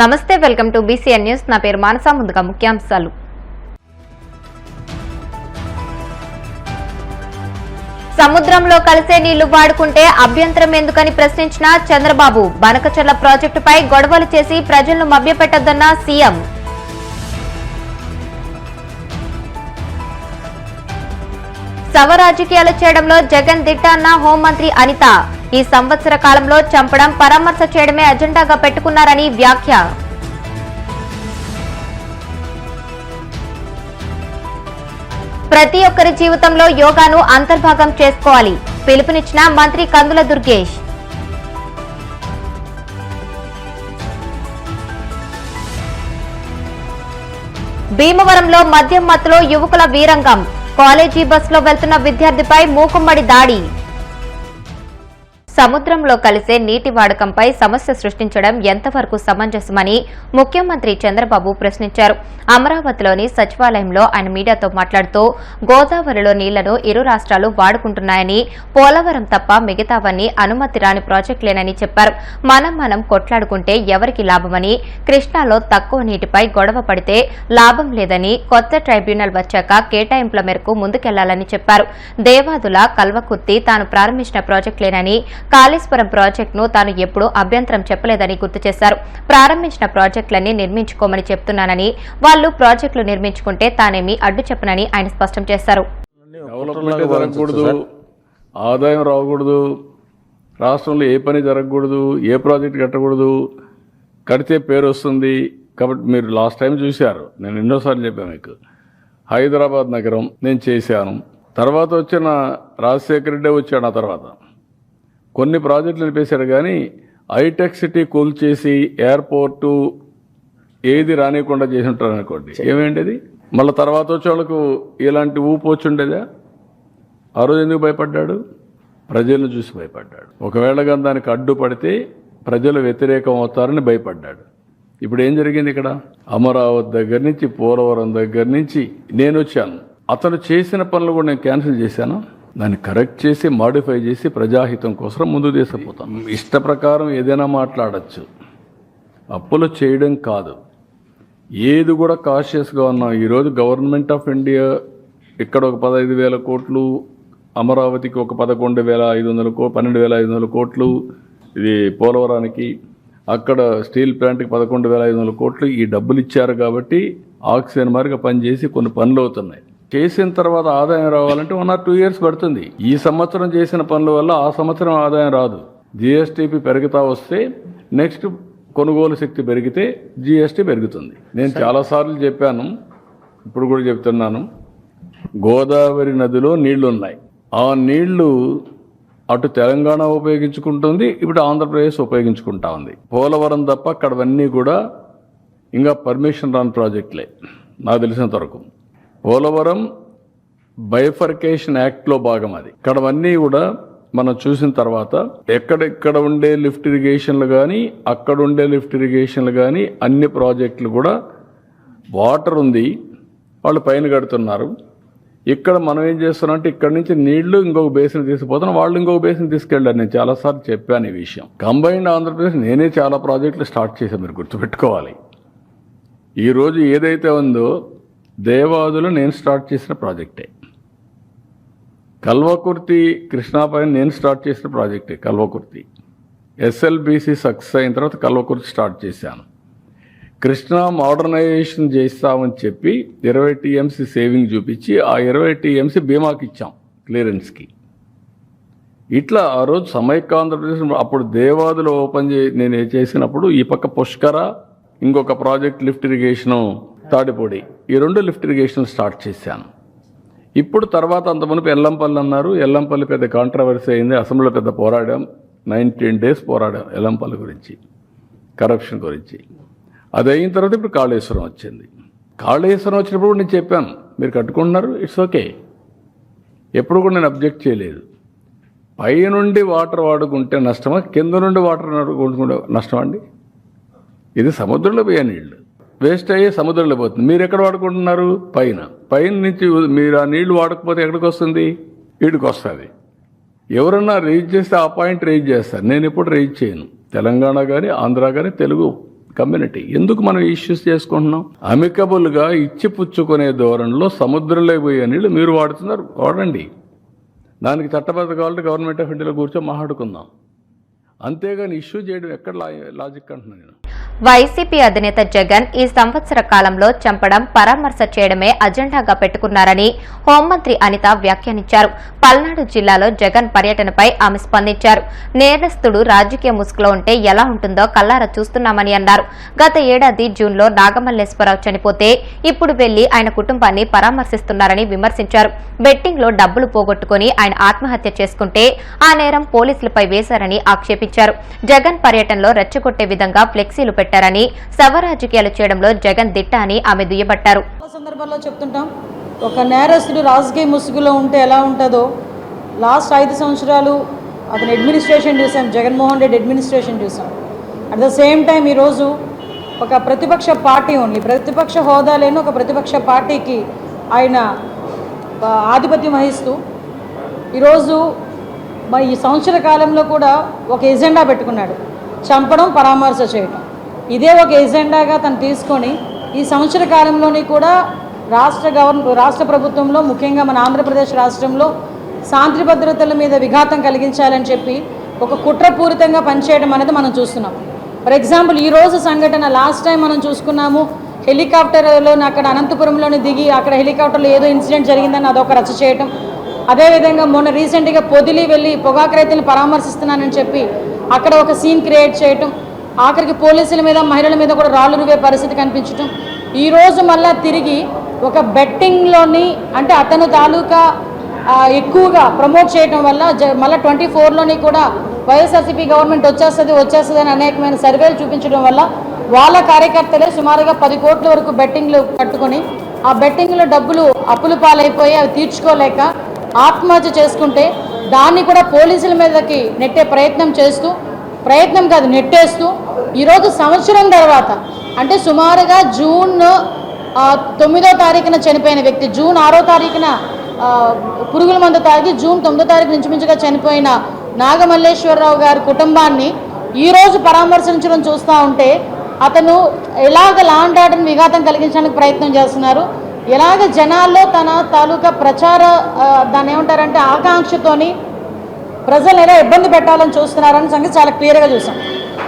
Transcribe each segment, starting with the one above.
నమస్తే, welcome to BCN news. నా పేరు మానస. ముందుగా ముఖ్యాంశాలు. సముద్రంలో కలిసే నీళ్లు వాడుకుంటే అభ్యంతరం ఎందుకని ప్రశ్నించిన చంద్రబాబు. బనకచర్ల ప్రాజెక్టుపై గొడవలు చేసి ప్రజలను మభ్యపెట్టొద్దన్న సీఎం. శవ రాజకీయాలు చేయడంలో జగన్ దిట్ట అన్న హోంమంత్రి అనిత. ఈ సంవత్సర కాలంలో చంపడం, పరామర్శ చేయడమే అజెండాగా పెట్టుకున్నారని వ్యాఖ్య. ప్రతి ఒక్కరి జీవితంలో యోగాను అంతర్భాగం చేసుకోవాలి. పిలుపునిచ్చిన మంత్రి కందుల దుర్గేష్. భీమవరంలో మద్యం మత్తులో యువకుల వీరంగం. కాలేజీ బస్సులో వెళ్తున్న విద్యార్థిపై మూకుమ్మడి దాడి. సముద్రంలో కలిసే నీటి వాడకంపై సమస్య సృష్టించడం ఎంతవరకు సమంజసమని ముఖ్యమంత్రి చంద్రబాబు ప్రశ్నించారు. అమరావతిలోని సచివాలయంలో ఆయన మీడియాతో మాట్లాడుతూ గోదావరిలో నీళ్లను ఇరు రాష్ట్రాలు వాడుకుంటున్నాయని, పోలవరం తప్ప మిగతావన్నీ అనుమతి రాని ప్రాజెక్టులేనని చెప్పారు. మనం కొట్లాడుకుంటే ఎవరికి లాభమని, కృష్ణాలో తక్కువ నీటిపై గొడవ పడితే లాభం లేదని, కొత్త ట్రైబ్యునల్ వచ్చాక కేటాయింపుల మేరకు ముందుకెళ్లాలని చెప్పారు. దేవాదుల, కల్వకుర్తి తాను ప్రారంభించిన ప్రాజెక్టులేనని, కాళేశ్వరం ప్రాజెక్టును తాను ఎప్పుడూ అభ్యంతరం చెప్పలేదని గుర్తు చేశారు. ప్రారంభించిన ప్రాజెక్టులన్నీ నిర్మించుకోమని చెప్తున్నానని, వాళ్లు ప్రాజెక్టులు నిర్మించుకుంటే తానేమీ అడ్డు చెప్పనని ఆయన స్పష్టం చేశారు. ఆదాయం రాకూడదు, రాష్ట్రంలో ఏ పని జరగకూడదు, ఏ ప్రాజెక్టు కట్టకూడదు, కడితే పేరు వస్తుంది. కాబట్టి మీరు లాస్ట్ టైం చూశారు, నేను ఎన్నోసార్లు చెప్పాను మీకు. హైదరాబాద్ నగరం నేను చేశాను. తర్వాత వచ్చిన రాజశేఖర రెడ్డి వచ్చాడు. ఆ తర్వాత కొన్ని ప్రాజెక్టులు నిలిపేశాడు. కానీ హైటెక్ సిటీ కూల్చేసి ఎయిర్పోర్టు ఏది రానియకుండా చేసి ఉంటారు అనుకోండి, ఏమేంటిది? మళ్ళీ తర్వాత వచ్చే వాళ్ళకు ఇలాంటి ఊపు వచ్చి ఉండేదా? ఆ రోజు ఎందుకు భయపడ్డాడు? ప్రజలను చూసి భయపడ్డాడు. ఒకవేళ కానీ దానికి అడ్డుపడితే ప్రజలు వ్యతిరేకం అవుతారని భయపడ్డాడు. ఇప్పుడు ఏం జరిగింది ఇక్కడ? అమరావతి దగ్గర నుంచి, పోలవరం దగ్గర నుంచి నేను వచ్చాను. అతను చేసిన పనులు కూడా నేను క్యాన్సిల్ చేశాను. దాన్ని కరెక్ట్ చేసి, మాడిఫై చేసి, ప్రజాహితం కోసం ముందు తీసుకుపోతాం. ఇష్ట ప్రకారం ఏదైనా మాట్లాడచ్చు, అప్పులు చేయడం కాదు. ఏది కూడా కాషియస్గా ఉన్నాం. ఈరోజు గవర్నమెంట్ ఆఫ్ ఇండియా ఇక్కడ ఒక 15,000 కోట్లు, అమరావతికి ఒక 11,500 12,500 కోట్లు, ఇది పోలవరానికి, అక్కడ స్టీల్ ప్లాంట్కి 11,500 కోట్లు. ఈ డబ్బులు ఇచ్చారు కాబట్టి ఆక్సిజన్ మారిగా పనిచేసి కొన్ని పనులు అవుతున్నాయి. చేసిన తర్వాత ఆదాయం రావాలంటే 1 or 2 years పడుతుంది. ఈ సంవత్సరం చేసిన పనుల వల్ల ఆ సంవత్సరం ఆదాయం రాదు. జిఎస్టీపీ పెరుగుతా వస్తే నెక్స్ట్ కొనుగోలు శక్తి పెరిగితే జిఎస్టీ పెరుగుతుంది. నేను చాలాసార్లు చెప్పాను, ఇప్పుడు కూడా చెప్తున్నాను. గోదావరి నదిలో నీళ్లు ఉన్నాయి. ఆ నీళ్లు అటు తెలంగాణ ఉపయోగించుకుంటుంది, ఇప్పుడు ఆంధ్రప్రదేశ్ ఉపయోగించుకుంటా ఉంది. పోలవరం తప్ప అక్కడవన్నీ కూడా ఇంకా పర్మిషన్ రాని ప్రాజెక్టులే నాకు తెలిసినంత వరకు. పోలవరం బైఫర్కేషన్ యాక్ట్లో భాగం అది. ఇక్కడవన్నీ కూడా మనం చూసిన తర్వాత ఎక్కడెక్కడ ఉండే లిఫ్ట్ ఇరిగేషన్లు కానీ, అక్కడ ఉండే లిఫ్ట్ ఇరిగేషన్లు కానీ, అన్ని ప్రాజెక్టులు కూడా వాటర్ ఉంది, వాళ్ళు పైన కడుతున్నారు. ఇక్కడ మనం ఏం చేస్తున్నాం అంటే ఇక్కడ నుంచి నీళ్లు ఇంకొక బేసిన్ తీసుకుపోతున్నాం, వాళ్ళు ఇంకొక బేసిన్ తీసుకెళ్ళారు. నేను చాలాసార్లు చెప్పాను ఈ విషయం. కంబైన్డ్ ఆంధ్రప్రదేశ్ నేనే చాలా ప్రాజెక్టులు స్టార్ట్ చేశాను, మీరు గుర్తుపెట్టుకోవాలి. ఈరోజు ఏదైతే ఉందో దేవాదులు నేను స్టార్ట్ చేసిన ప్రాజెక్టే. కల్వకుర్తి కృష్ణాపైన నేను స్టార్ట్ చేసిన ప్రాజెక్టే కల్వకుర్తి. SLBC సక్సెస్ అయిన తర్వాత కల్వకుర్తి స్టార్ట్ చేశాను. కృష్ణా మోడర్నైజేషన్ చేస్తామని చెప్పి 20 TMC సేవింగ్ చూపించి ఆ 20 TMC బీమాకి ఇచ్చాం క్లియరెన్స్కి. ఇట్లా ఆ రోజు సమైక్య ఆంధ్రప్రదేశ్ అప్పుడు దేవాదులు ఓపెన్ నేను చేసినప్పుడు ఈ పక్క పుష్కర, ఇంకొక ప్రాజెక్ట్ లిఫ్ట్ ఇరిగేషను తాడిపొడి, ఈ 2 లిఫ్ట్ ఇరిగేషన్ స్టార్ట్ చేశాను. ఇప్పుడు తర్వాత అంతమునుపు ఎల్లంపల్లి అన్నారు. ఎల్లంపల్లి పెద్ద కాంట్రవర్సీ అయింది, అసెంబ్లీలో పెద్ద పోరాడాం. 19 days పోరాడాం ఎల్లంపల్లి గురించి, కరప్షన్ గురించి. అది అయిన తర్వాత ఇప్పుడు కాళేశ్వరం వచ్చింది. కాళేశ్వరం వచ్చినప్పుడు నేను చెప్పాను, మీరు కట్టుకుంటున్నారు, ఇట్స్ ఓకే, ఎప్పుడు కూడా నేను అబ్జెక్ట్ చేయలేదు. పై నుండి వాటర్ వాడుకుంటే నష్టమా, కింద నుండి వాటర్ వాడుకుంటే నష్టమా అండి? ఇది సముద్రంలో పోయే నీళ్ళు వేస్ట్ అయ్యి సముద్రంలో పోతుంది. మీరు ఎక్కడ వాడుకుంటున్నారు? పైన నుంచి మీరు ఆ నీళ్లు వాడకపోతే ఎక్కడికి వస్తుంది? వీడికి వస్తుంది. ఎవరన్నా రైజ్ చేస్తే ఆ పాయింట్ రైజ్ చేస్తారు. నేను ఎప్పుడు రైజ్ చేయను. తెలంగాణ కానీ ఆంధ్ర కానీ తెలుగు కమ్యూనిటీ. ఎందుకు మనం ఇష్యూస్ చేసుకుంటున్నాం? అమికబుల్గా ఇచ్చిపుచ్చుకునే ధోరణిలో సముద్రంలో పోయే నీళ్ళు మీరు వాడుతున్నారు, వాడండి. దానికి చట్టబద్ధ కావాలంటే గవర్నమెంట్ ఆఫ్ ఇండియాలో కూర్చొని మాట్లాడుకుందాం. అంతేగాని ఇష్యూ చేయడం ఎక్కడ లాజిక్ అంటున్నాను నేను. వైసీపీ అధినేత జగన్ ఈ సంవత్సర కాలంలో చంపడం, పరామర్శ చేయడమే అజెండాగా పెట్టుకున్నారని హోంమంత్రి అనిత వ్యాఖ్యానించారు. పల్నాడు జిల్లాలో జగన్ పర్యటనపై ఆమె స్పందించారు. నేరస్తుడు రాజకీయ ముసుగులో ఉంటే ఎలా ఉంటుందో కల్లారా చూస్తున్నామని అన్నారు. గత ఏడాది జూన్లో నాగమల్లేశ్వరరావు చనిపోతే ఇప్పుడు వెళ్లి ఆయన కుటుంబాన్ని పరామర్శిస్తున్నారని విమర్శించారు. బెట్టింగ్లో డబ్బులు పోగొట్టుకుని ఆయన ఆత్మహత్య చేసుకుంటే ఆ నేరం పోలీసులపై వేశారని ఆక్షేపించారు. జగన్ పర్యటనలో రెచ్చగొట్టే విధంగా ఫ్లెక్సీలు పెట్టారని, శవ రాజకీయాలు చేయడంలో జగన్ దిట్ట అని ఆమె దుయ్యబట్టారు. సందర్భాల్లో చెప్తుంటాం, ఒక నేరస్తుడు రాజకీయ ముసుగులో ఉంటే ఎలా ఉంటుందో లాస్ట్ 5 సంవత్సరాలు అతని అడ్మినిస్ట్రేషన్ చూసాం, జగన్మోహన్ రెడ్డి అడ్మినిస్ట్రేషన్ చూసాం. అట్ ద సేమ్ టైం ఈరోజు ఒక ప్రతిపక్ష పార్టీ ఓన్లీ ప్రతిపక్ష హోదా లేని ఒక ప్రతిపక్ష పార్టీకి ఆయన ఆధిపత్యం వహిస్తూ ఈరోజు మరి ఈ సంవత్సర కాలంలో కూడా ఒక ఎజెండా పెట్టుకున్నాడు, చంపడం, పరామర్శ చేయడం. ఇదే ఒక ఎజెండాగా తను తీసుకొని ఈ సంవత్సర కాలంలోని కూడా రాష్ట్ర ప్రభుత్వంలో, ముఖ్యంగా మన ఆంధ్రప్రదేశ్ రాష్ట్రంలో శాంతి భద్రతల మీద విఘాతం కలిగించాలని చెప్పి ఒక కుట్రపూరితంగా పనిచేయడం అనేది మనం చూస్తున్నాం. ఫర్ ఎగ్జాంపుల్ ఈరోజు సంఘటన లాస్ట్ టైం మనం చూసుకున్నాము, హెలికాప్టర్లో అక్కడ అనంతపురంలోని దిగి అక్కడ హెలికాప్టర్లో ఏదో ఇన్సిడెంట్ జరిగిందని అదొక రచ్చ చేయటం. అదేవిధంగా మొన్న రీసెంట్గా పొదిలి వెళ్ళి పొగాకు రైతులను పరామర్శిస్తున్నానని చెప్పి అక్కడ ఒక సీన్ క్రియేట్ చేయటం, ఆఖరికి పోలీసుల మీద, మహిళల మీద కూడా రాళ్ళు రువే పరిస్థితి కనిపించటం. ఈరోజు మళ్ళా తిరిగి ఒక బెట్టింగ్లోని అంటే అతను తాలూకా ఎక్కువగా ప్రమోట్ చేయడం వల్ల మళ్ళీ 24లోని కూడా వైఎస్ఆర్సీపీ గవర్నమెంట్ వచ్చేస్తుంది అని అనేకమైన సర్వేలు చూపించడం వల్ల వాళ్ళ కార్యకర్తలే సుమారుగా 10 కోట్ల వరకు బెట్టింగ్లు కట్టుకొని ఆ బెట్టింగ్లో డబ్బులు అప్పులు పాలైపోయి అవి తీర్చుకోలేక ఆత్మహత్య చేసుకుంటే దాన్ని కూడా పోలీసుల మీదకి నెట్టే నెట్టేస్తూ ఈరోజు సంవత్సరం తర్వాత అంటే సుమారుగా జూన్ 9వ తారీఖున చనిపోయిన వ్యక్తి, జూన్ 6వ తారీఖున పురుగుల మందు తాగి జూన్ 9వ తారీఖు ఇంచుమించుగా చనిపోయిన నాగమల్లేశ్వరరావు గారి కుటుంబాన్ని ఈరోజు పరామర్శించడం చూస్తూ ఉంటే అతను ఎలాగ లా అండ్ ఆర్డర్ని విఘాతం కలిగించడానికి ప్రయత్నం చేస్తున్నారు, ఎలాగ జనాల్లో తన తాలూకా ప్రచార దాన్ని ఏమంటారంటే ఆకాంక్షతోని ప్రజలు ఎలా ఇబ్బంది పెట్టాలని చూస్తున్నారని సంగతి చాలా క్లియర్గా చూసాం.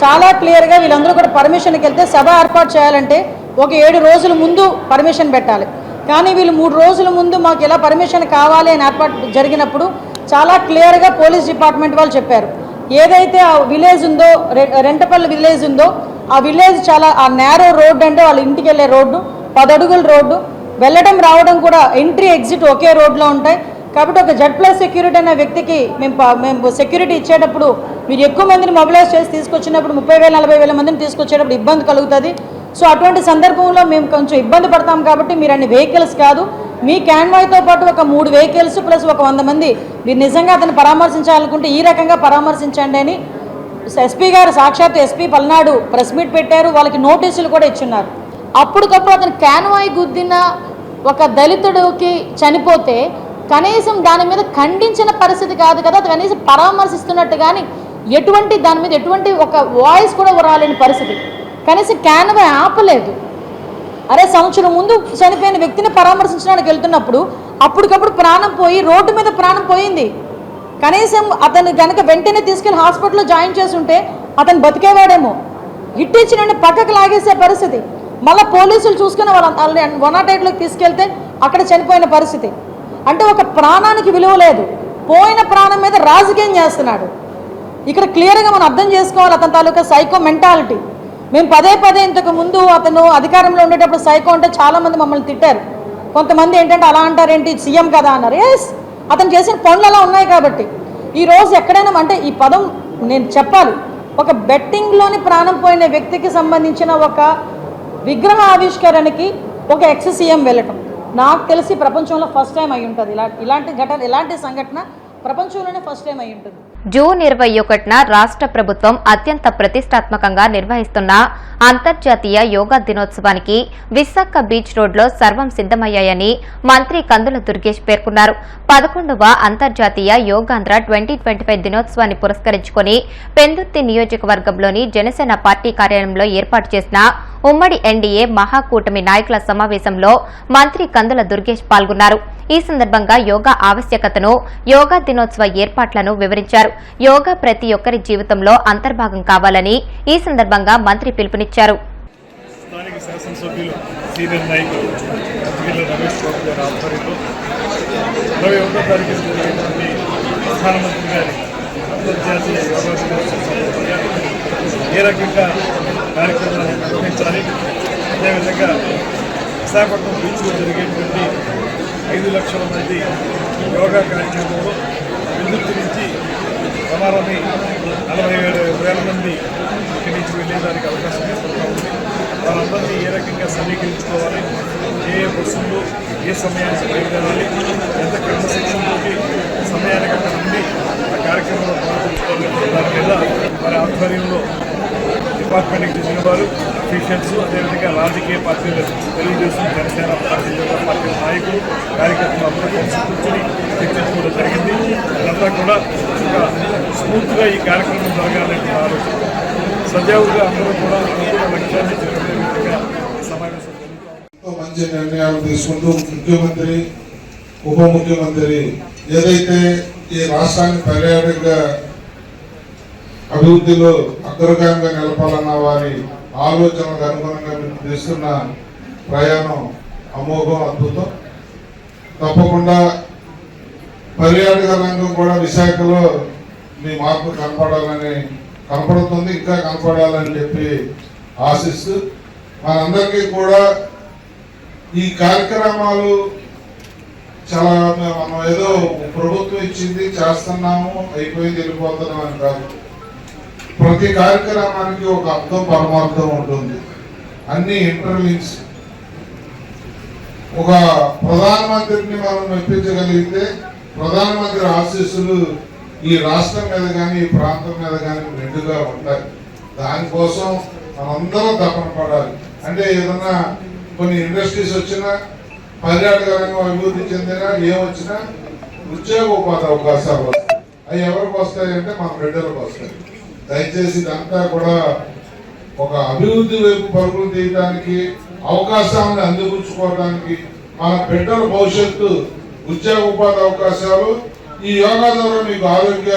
చాలా క్లియర్గా వీళ్ళందరూ కూడా పర్మిషన్కి వెళ్తే సభ ఏర్పాటు చేయాలంటే ఒక 7 రోజుల ముందు పర్మిషన్ పెట్టాలి. కానీ వీళ్ళు 3 రోజుల ముందు మాకు ఎలా పర్మిషన్ కావాలి అని ఏర్పాటు జరిగినప్పుడు చాలా క్లియర్గా పోలీస్ డిపార్ట్మెంట్ వాళ్ళు చెప్పారు, ఏదైతే ఆ విలేజ్ ఉందో రెంటపల్లి విలేజ్ ఉందో ఆ విలేజ్ చాలా ఆ నేరో రోడ్డు, అంటే వాళ్ళ ఇంటికి వెళ్ళే రోడ్డు 10 అడుగుల రోడ్డు, వెళ్ళడం రావడం కూడా ఎంట్రీ ఎగ్జిట్ ఒకే రోడ్లో ఉంటాయి. కాబట్టి ఒక Z+ సెక్యూరిటీ అనే వ్యక్తికి మేము సెక్యూరిటీ ఇచ్చేటప్పుడు మీరు ఎక్కువ మందిని మొబిలైజ్ చేసి తీసుకొచ్చినప్పుడు 30,000-40,000 మందిని తీసుకొచ్చేటప్పుడు ఇబ్బంది కలుగుతుంది. సో అటువంటి సందర్భంలో మేము కొంచెం ఇబ్బంది పడతాం కాబట్టి మీరు అన్ని వెహికల్స్ కాదు, మీ క్యాన్వాయ్తో పాటు ఒక 3 వెహికల్స్ ప్లస్ ఒక 100 మంది మీరు నిజంగా అతను పరామర్శించాలనుకుంటే ఈ రకంగా పరామర్శించండి అని ఎస్పీ గారు, సాక్షాత్ ఎస్పీ పల్నాడు ప్రెస్ మీట్ పెట్టారు, వాళ్ళకి నోటీసులు కూడా ఇచ్చున్నారు. అప్పటికప్పుడు అతను క్యాన్వాయ్ గుద్దిన ఒక దళితుడికి చనిపోతే కనీసం దాని మీద ఖండించిన పరిస్థితి కాదు కదా, కనీసం పరామర్శిస్తున్నట్టు కానీ ఎటువంటి దాని మీద ఎటువంటి ఒక వాయిస్ కూడా రాలేని పరిస్థితి. కనీసం క్యాన్వాయ్ ఆపలేదు. అరే సంవత్సరం ముందు చనిపోయిన వ్యక్తిని పరామర్శించడానికి వెళ్తున్నప్పుడు అప్పటికప్పుడు ప్రాణం పోయి రోడ్డు మీద ప్రాణం పోయింది. కనీసం అతను కనుక వెంటనే తీసుకెళ్లి హాస్పిటల్లో జాయిన్ చేసి ఉంటే అతను బతికేవాడేమో. హిట్ ఇచ్చిన పక్కకు లాగేసే పరిస్థితి. మళ్ళీ పోలీసులు చూసుకుని వాళ్ళని 108లోకి తీసుకెళ్తే అక్కడ చనిపోయిన పరిస్థితి. అంటే ఒక ప్రాణానికి విలువ లేదు, పోయిన ప్రాణం మీద రాజకీయం చేస్తున్నాడు. ఇక్కడ క్లియర్గా మనం అర్థం చేసుకోవాలి అతని తాలూకా సైకో మెంటాలిటీ. మేము పదే ఇంతకు ముందు అతను అధికారంలో ఉండేటప్పుడు సైకో అంటే చాలామంది మమ్మల్ని తిట్టారు. కొంతమంది ఏంటంటే అలా అంటారేంటి, సీఎం కదా అన్నారు. ఎస్, అతను చేసిన పనులు అలా ఉన్నాయి కాబట్టి ఈరోజు ఎక్కడైనా అంటే ఈ పదం నేను చెప్పాలి, ఒక బెట్టింగ్లోని ప్రాణం పోయిన వ్యక్తికి సంబంధించిన ఒక విగ్రహ ఆవిష్కరణకి ఒక ఎక్స్ సీఎం వెళ్ళటం నాకు తెలిసి ప్రపంచంలో ఫస్ట్ టైం అయి ఉంటుంది. ఇలాంటి సంఘటన ప్రపంచంలోనే ఫస్ట్ టైం అయి ఉంటుంది. జూన్ 21న రాష్ట్ర ప్రభుత్వం అత్యంత ప్రతిష్టాత్మకంగా నిర్వహిస్తున్న అంతర్జాతీయ యోగా దినోత్సవానికి విశాఖ బీచ్ రోడ్లో సర్వం సిద్దమయ్యాయని మంత్రి కందుల దుర్గేష్ పేర్కొన్నారు. 11వ అంతర్జాతీయ యోగాంధ్ర 2025 దినోత్సవాన్ని పురస్కరించుకుని పెందుర్తి నియోజకవర్గంలోని జనసేన పార్టీ కార్యాలయంలో ఏర్పాటు చేసిన ఉమ్మడి ఎన్డీఏ మహాకూటమి నాయకుల సమావేశంలో మంత్రి కందుల దుర్గేష్ పాల్గొన్నారు. ఈ సందర్భంగా యోగా ఆవశ్యకతను, యోగా దినోత్సవ ఏర్పాట్లను వివరించారు. యోగా ప్రతి ఒక్కరి జీవితంలో అంతర్భాగం కావాలని ఈ సందర్భంగా మంత్రి పిలుపునిచ్చారు. స్థానిక శాసనసభ్యులు సీనియర్ నాయకులు రమేష్ బాబు గారి ఆధ్వర్యంలో 21వ తారీఖున జరిగినటువంటి ప్రధానమంత్రి గారి అంతర్జాతీయ యోగా దినోత్సవం సందర్భంగా ఏ రకంగా కార్యక్రమాన్ని నిర్వహించాలి, అదేవిధంగా విశాఖపట్నం బీచ్లో జరిగేటువంటి 5 లక్షల మంది యోగా కార్యక్రమంలో విద్యుత్ నుంచి సమానమై 47,000 మంది ఇక్కడి నుంచి వెళ్ళేదానికి అవకాశం ఏర్పడుతూ ఉంది. వాళ్ళందరినీ ఏ రకంగా సమీకరించుకోవాలి, ఏ బస్సుల్లో ఏ సమయానికి బయలుదేరాలి, ఎంత క్రమశిక్షణతో సమయానికి అక్కడ ఉండి ఆ కార్యక్రమంలో పాల్గొంచుకోవాలి, దాని మీద వారి ఆధ్వర్యంలో డిపార్ట్మెంట్కి చెందిన వారు, అఫీషియల్స్, అదేవిధంగా రాజకీయ పార్టీలు, తెలుగుదేశం, జనసేన పార్టీ, జనతా పార్టీ నాయకులు, కార్యకర్తలు అందరూ కలిసి కూర్చొని చర్చించుకోవడం జరిగింది. అదంతా కూడా ఒక స్మూత్గా ఈ కార్యక్రమం జరగాలని ఆలోచన సజావుగా అందరూ కూడా అనుకున్న లక్ష్యాన్ని చేరుకునే విధంగా సమావేశం జరుగుతుంది. మంచి నిర్ణయాలు తీసుకుంటూ ముఖ్యమంత్రి, ఉప ముఖ్యమంత్రి ఏదైతే ఈ రాష్ట్రాన్ని పర్యాటక అభివృద్ధిలో అగ్రగామిగా నిలపాలన్న వారి ఆలోచనలకు అనుగుణంగా మీరు చేస్తున్న ప్రయాణం అమోఘం, అద్భుతం. తప్పకుండా పర్యాటక రంగం కూడా విశాఖలో మీ మార్పు కనపడుతుంది, ఇంకా కనపడాలని చెప్పి ఆశిస్తూ మనందరికీ కూడా ఈ కార్యక్రమాలు చాలా మనం ఏదో ప్రభుత్వం ఇచ్చింది చేస్తున్నాము అయిపోయింది వెళ్ళిపోతున్నాం అని కాదు. ప్రతి కార్యక్రమానికి ఒక అర్థం, పరమార్థం ఉంటుంది. అన్ని ఇంటర్లింక్స్. ఒక ప్రధానమంత్రిని మనం మెప్పించగలిగితే ప్రధానమంత్రి ఆశీస్సులు ఈ రాష్ట్రం మీద కానీ ఈ ప్రాంతం మీద కానీ మెండుగా ఉంటాయి. దానికోసం మనందరం తపన పడాలి. అంటే ఏదన్నా కొన్ని ఇండస్ట్రీస్ వచ్చినా, పర్యాటక రంగం అభివృద్ధి చెందినా, ఏమొచ్చినా ఉద్యోగ ఉపాధి అవకాశాలు వస్తాయి. అవి ఎవరికి వస్తాయంటే మన బిడ్డలకు వస్తాయి. దయచేసి ఇదంతా కూడా ఒక అభివృద్ధి వైపు పరుగులు తీయడానికి, అవకాశాలను అందిపుచ్చుకోవడానికి, మన బిడ్డల భవిష్యత్తు, ఉద్యోగ ఉపాధి అవకాశాలు ఈ యోగా ద్వారా మీకు ఆరోగ్య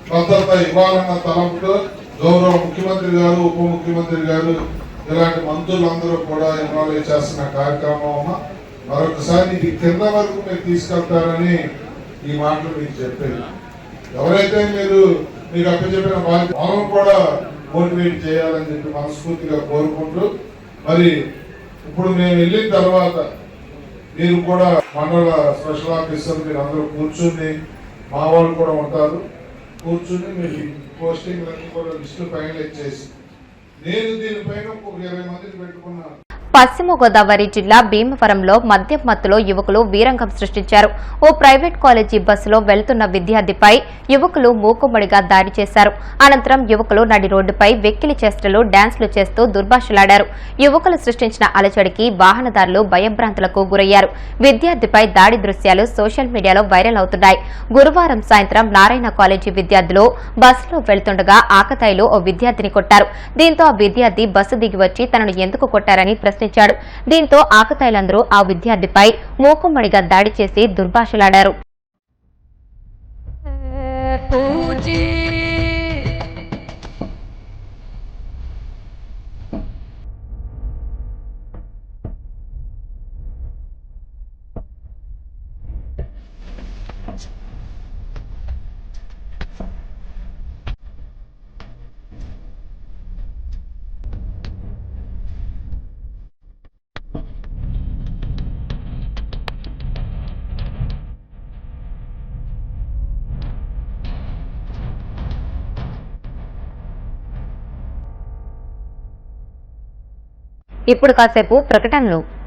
భద్రత ఇవ్వాలన్న తలంపుతో గౌరవ ముఖ్యమంత్రి గారు, ఉప ముఖ్యమంత్రి గారు, ఇలాంటి మంత్రులందరూ కూడా ఇన్వాల్వ్ చేస్తున్న కార్యక్రమం. మరొకసారి ఇది కింద వరకు మీరు తీసుకెళ్తారని ఈ మాటలు మీకు చెప్పేది. ఎవరైతే మీకు అప్పచెప్పిన బాధ్యత వాళ్ళని కూడా మోటివేట్ చేయాలని చెప్పి మనస్ఫూర్తిగా కోరుకుంటూ, మరి ఇప్పుడు మేము వెళ్ళిన తర్వాత మీరు కూడా మండల స్పెషల్ ఆఫీసర్ మీరు అందరూ కూర్చుని, మా వాళ్ళు కూడా ఉంటారు, కూర్చుని మీరు పోస్టింగ్లన్నీ కూడా లిస్టు ఫైనలైజ్ చేసి, నేను దీనిపైన ఒక 20 మందిని పెట్టుకున్నాను. పశ్చిమ గోదావరి జిల్లా భీమవరంలో మద్యం మత్తులో యువకులు వీరంగం సృష్టించారు. ఓ ప్రైవేట్ కాలేజీ బస్సులో వెళ్తున్న విద్యార్థిపై యువకులు మూకుమ్మడిగా దాడి చేశారు. అనంతరం యువకులు నడి రోడ్డుపై వెక్కిలి చేష్టలు, డాన్స్లు చేస్తూ దుర్భాషలాడారు. యువకులు సృష్టించిన అలచడికి వాహనదారులు భయభ్రాంతులకు గురయ్యారు. విద్యార్థిపై దాడి దృశ్యాలు సోషల్ మీడియాలో వైరల్ అవుతున్నాయి. గురువారం సాయంత్రం నారాయణ కాలేజీ విద్యార్థులు బస్సులో వెళ్తుండగా ఆకతాయిలు ఓ విద్యార్థిని కొట్టారు. దీంతో ఆ విద్యార్థి బస్సు దిగి వచ్చి తనను ఎందుకు కొట్టారని ప్రశ్నించారు. దీంతో ఆకతాయిలందరూ ఆ విద్యార్థిపై మూకుమ్మడిగా దాడి చేసి దుర్భాషలాడారు. ఇప్పుడు కాసేపు ప్రకటనలు.